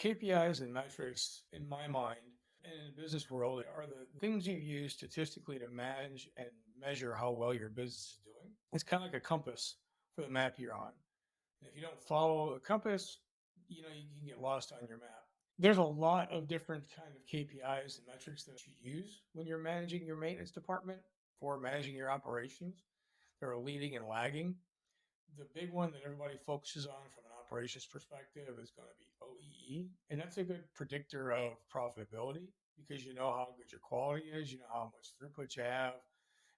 KPIs and metrics, in my mind, and in the business world, are the things you use statistically to manage and measure how well your business is doing. It's kind of like a compass for the map you're on. And if you don't follow a compass, you can get lost on your map. There's a lot of different kind of KPIs and metrics that you use when you're managing your maintenance department for managing your operations. There are leading and lagging. The big one that everybody focuses on from an operations perspective is going to be OEE. And that's a good predictor of profitability because you know how good your quality is, you know how much throughput you have,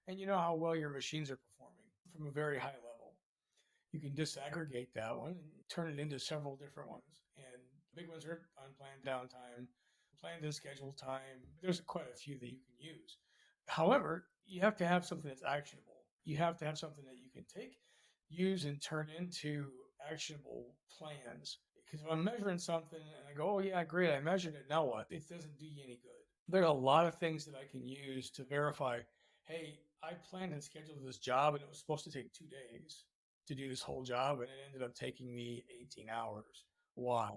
and you know how well your machines are performing from a very high level. You can disaggregate that one and turn it into several different ones. And big ones are unplanned downtime, planned and scheduled time. There's quite a few that you can use. However, you have to have something that's actionable. You have to have something that you can take, use, and turn into actionable plans. Because if I'm measuring something and I go, oh, yeah, great, I measured it. Now what? It doesn't do you any good. There are a lot of things that I can use to verify hey, I planned and scheduled this job and it was supposed to take 2 days to do this whole job and it ended up taking me 18 hours. Why?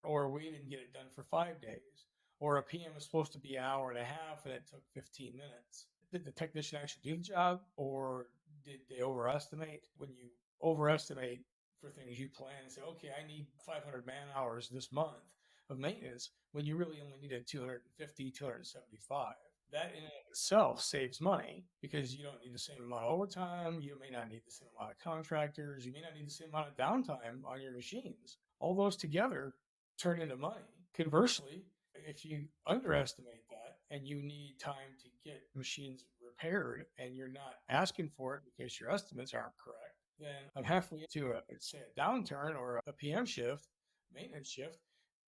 Or we didn't get it done for 5 days. Or a PM was supposed to be an hour and a half and it took 15 minutes. Did the technician actually do the job or did they overestimate? When you overestimate for things you plan and say, okay, I need 500 man hours this month of maintenance when you really only needed 250, 275. That in and of itself saves money because you don't need the same amount of overtime. You may not need the same amount of contractors. You may not need the same amount of downtime on your machines. All those together turn into money. Conversely, if you underestimate that and you need time to get machines repaired and you're not asking for it because your estimates aren't correct, then I'm halfway into say a downturn or a PM shift, maintenance shift,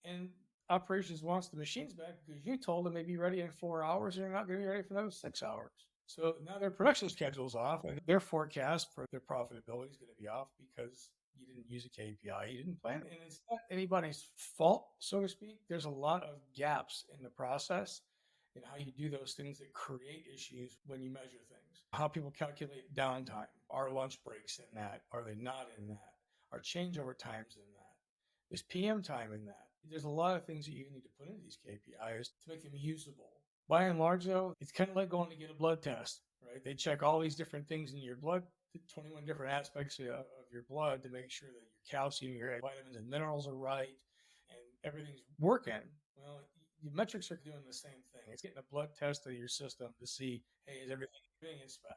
and operations wants the machines back because you told them they'd be ready in 4 hours and they're not going to be ready for another 6 hours. So now their production schedule's off and their forecast for their profitability is going to be off because you didn't use a KPI, you didn't plan it. And it's not anybody's fault, so to speak. There's a lot of gaps in the process and how you do those things that create issues when you measure things. How people calculate downtime. Are lunch breaks in that? Are they not in that? Are changeover times in that? Is PM time in that? There's a lot of things that you need to put into these KPIs to make them usable. By and large, though, it's kind of like going to get a blood test, right? They check all these different things in your blood, 21 different aspects of your blood to make sure that your calcium, your vitamins and minerals are right and everything's working. Well, the metrics are doing the same thing. It's getting a blood test of your system to see, hey, is everything in spec?